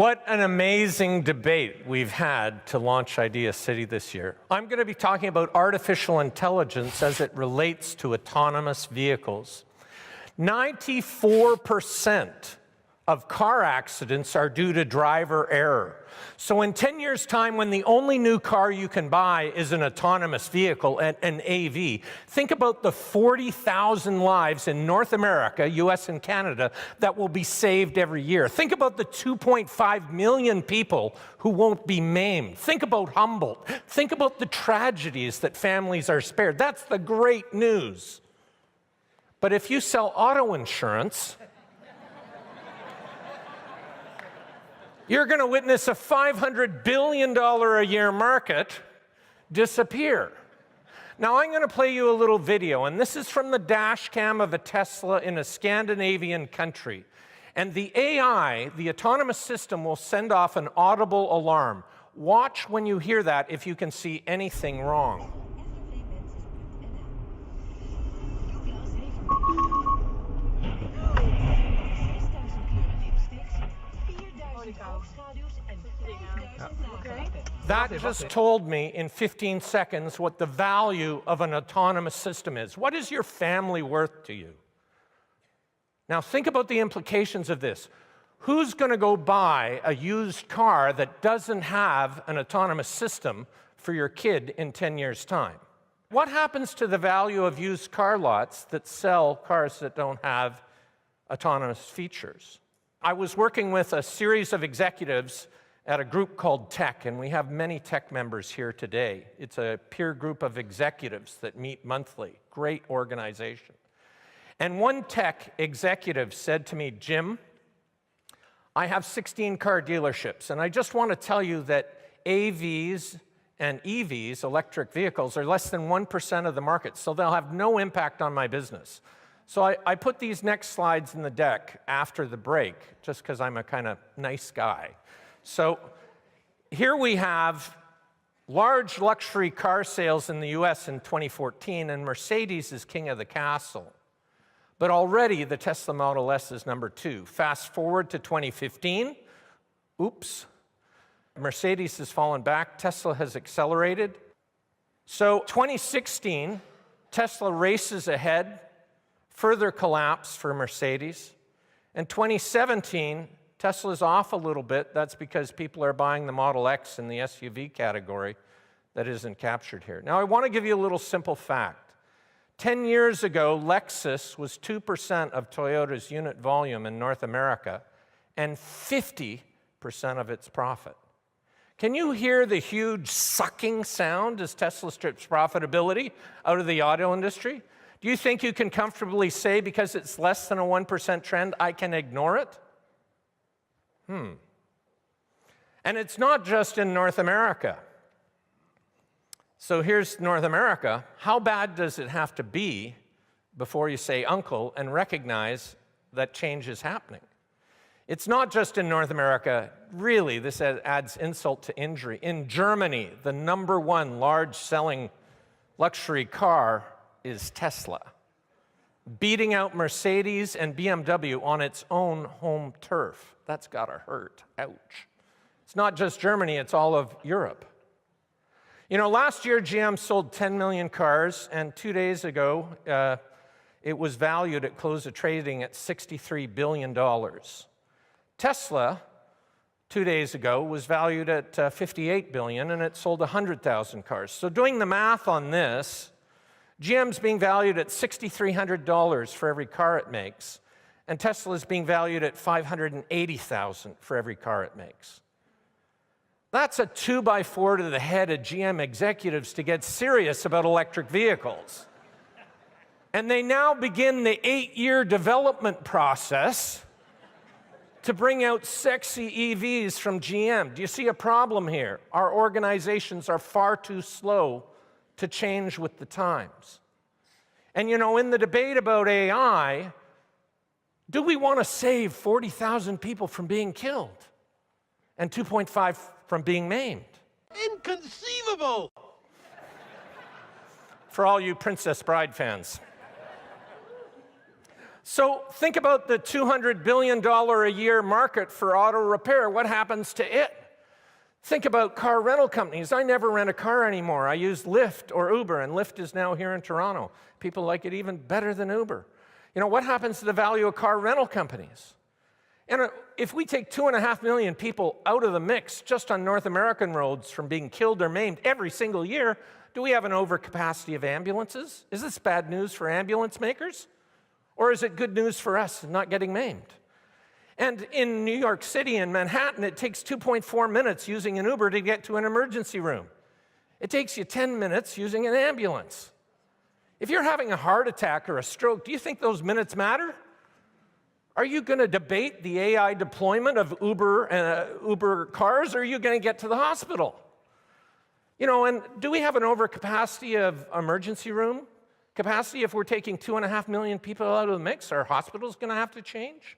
What an amazing debate we've had to launch Idea City this year. I'm going to be talking about artificial intelligence as it relates to autonomous vehicles. 94% of car accidents are due to driver error. So in 10 years' time, when the only new car you can buy is an autonomous vehicle, an AV, think about the 40,000 lives in North America, US and Canada, that will be saved every year. Think about the 2.5 million people who won't be maimed. Think about Humboldt. Think about the tragedies that families are spared. That's the great news. But if you sell auto insurance, you're going to witness a $500 billion a year market disappear. Now, I'm going to play you a little video, and this is from the dash cam of a Tesla in a Scandinavian country. And the AI, the autonomous system, will send off an audible alarm. Watch when you hear that if you can see anything wrong. That just told me in 15 seconds what the value of an autonomous system is. What is your family worth to you? Now think about the implications of this. Who's going to go buy a used car that doesn't have an autonomous system for your kid in 10 years' time? What happens to the value of used car lots that sell cars that don't have autonomous features? I was working with a series of executives at a group called Tech, and we have many Tech members here today. It's a peer group of executives that meet monthly. Great organization. And one Tech executive said to me, "Jim, I have 16 car dealerships, and I just want to tell you that AVs and EVs, electric vehicles, are less than 1% of the market, so they'll have no impact on my business." So I put these next slides in the deck after the break, just because I'm a kind of nice guy. So here we have large luxury car sales in the US in 2014, and Mercedes is king of the castle. But already the Tesla Model S is number 2. Fast forward to 2015, oops, Mercedes has fallen back, Tesla has accelerated. So 2016, Tesla races ahead, further collapse for Mercedes. In 2017, Tesla's off a little bit. That's because people are buying the Model X in the SUV category that isn't captured here. Now, I want to give you a little simple fact. 10 years ago, Lexus was 2% of Toyota's unit volume in North America and 50% of its profit. Can you hear the huge sucking sound as Tesla strips profitability out of the auto industry? Do you think you can comfortably say, because it's less than a 1% trend, I can ignore it? And it's not just in North America. So here's North America. How bad does it have to be before you say uncle and recognize that change is happening? It's not just in North America. Really, this adds insult to injury. In Germany, the #1 large-selling luxury car is Tesla, beating out Mercedes and BMW on its own home turf. That's gotta hurt. Ouch. It's not just Germany, it's all of Europe. You know, last year GM sold 10 million cars, and 2 days ago it was valued at close of trading at $63 billion. Tesla, 2 days ago, was valued at $58 billion, and it sold 100,000 cars. So doing the math on this, GM's being valued at $6,300 for every car it makes, and Tesla's being valued at $580,000 for every car it makes. That's a 2x4 to the head of GM executives to get serious about electric vehicles. And they now begin the 8-year development process to bring out sexy EVs from GM. Do you see a problem here? Our organizations are far too slow to change with the times. And you know, in the debate about AI, do we want to save 40,000 people from being killed and 2.5 from being maimed? Inconceivable! For all you Princess Bride fans. So think about the $200 billion a year market for auto repair. What happens to it? Think about car rental companies. I never rent a car anymore. I use Lyft or Uber, and Lyft is now here in Toronto. People like it even better than Uber. You know, what happens to the value of car rental companies? And if we take 2.5 million people out of the mix just on North American roads from being killed or maimed every single year, do we have an overcapacity of ambulances? Is this bad news for ambulance makers? Or is it good news for us not getting maimed? And in New York City and Manhattan, it takes 2.4 minutes using an Uber to get to an emergency room. It takes you 10 minutes using an ambulance. If you're having a heart attack or a stroke, do you think those minutes matter? Are you going to debate the AI deployment of Uber cars, or are you going to get to the hospital? You know, and do we have an overcapacity of emergency room capacity? If we're taking 2.5 million people out of the mix, are hospitals going to have to change?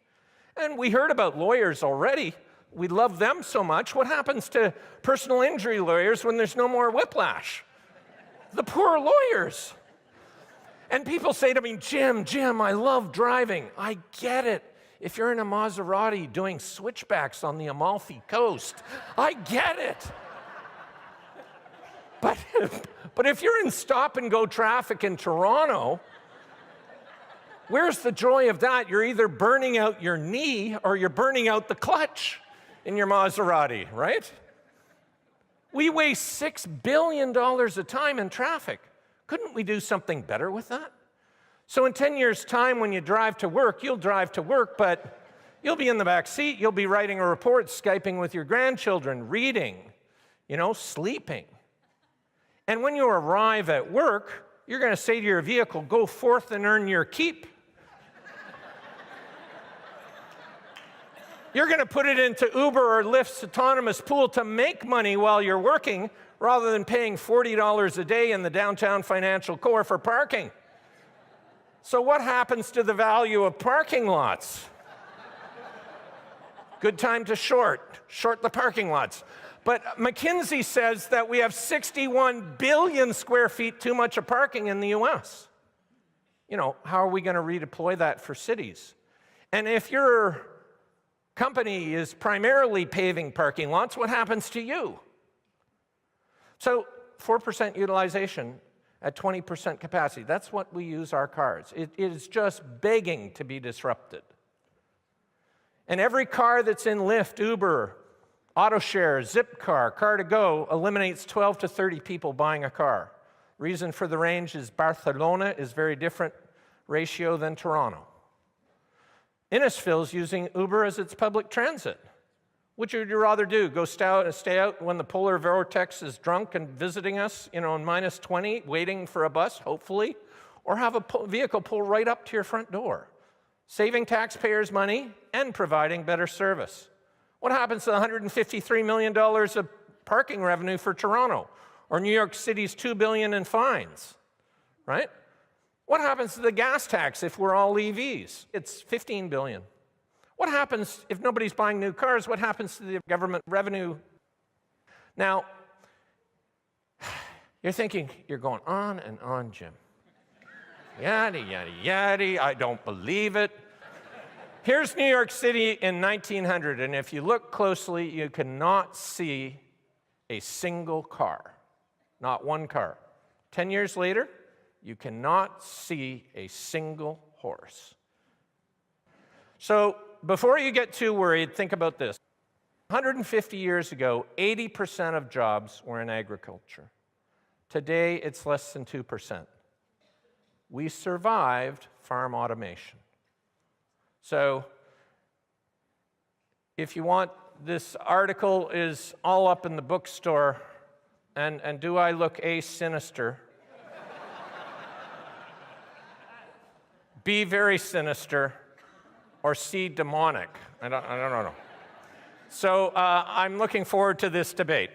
And we heard about lawyers already. We love them so much. What happens to personal injury lawyers when there's no more whiplash? The poor lawyers. And people say to me, Jim, I love driving. I get it. If you're in a Maserati doing switchbacks on the Amalfi Coast, I get it. But if you're in stop-and-go traffic in Toronto, where's the joy of that? You're either burning out your knee or you're burning out the clutch in your Maserati, right? We waste $6 billion a time in traffic. Couldn't we do something better with that? So in 10 years' time, when you drive to work, you'll drive to work, but you'll be in the back seat, you'll be writing a report, Skyping with your grandchildren, reading, sleeping. And when you arrive at work, you're going to say to your vehicle, go forth and earn your keep. You're going to put it into Uber or Lyft's autonomous pool to make money while you're working, rather than paying $40 a day in the downtown financial core for parking. So what happens to the value of parking lots? Good time to short the parking lots. But McKinsey says that we have 61 billion square feet too much of parking in the US. How are we going to redeploy that for cities? And if your company is primarily paving parking lots, what happens to you? So 4% utilization at 20% capacity, that's what we use our cars. It is just begging to be disrupted. And every car that's in Lyft, Uber, AutoShare, Zipcar, Car2Go eliminates 12 to 30 people buying a car. Reason for the range is Barcelona is very different ratio than Toronto. Innisfil is using Uber as its public transit. Which would you rather do? Go stay out when the polar vortex is drunk and visiting us, in minus 20, waiting for a bus, hopefully, or have a vehicle pull right up to your front door, saving taxpayers money and providing better service? What happens to the $153 million of parking revenue for Toronto, or New York City's $2 billion in fines, right? What happens to the gas tax if we're all EVs? It's $15 billion. What happens if nobody's buying new cars? What happens to the government revenue? Now, you're thinking, you're going on and on, Jim. Yada, yada, yada, I don't believe it. Here's New York City in 1900, and if you look closely, you cannot see a single car, not one car. 10 years later, you cannot see a single horse. So before you get too worried, think about this. 150 years ago, 80% of jobs were in agriculture. Today, it's less than 2%. We survived farm automation. So if you want, this article is all up in the bookstore, and do I look A, sinister? B, very sinister, or C, demonic? I don't know. So I'm looking forward to this debate.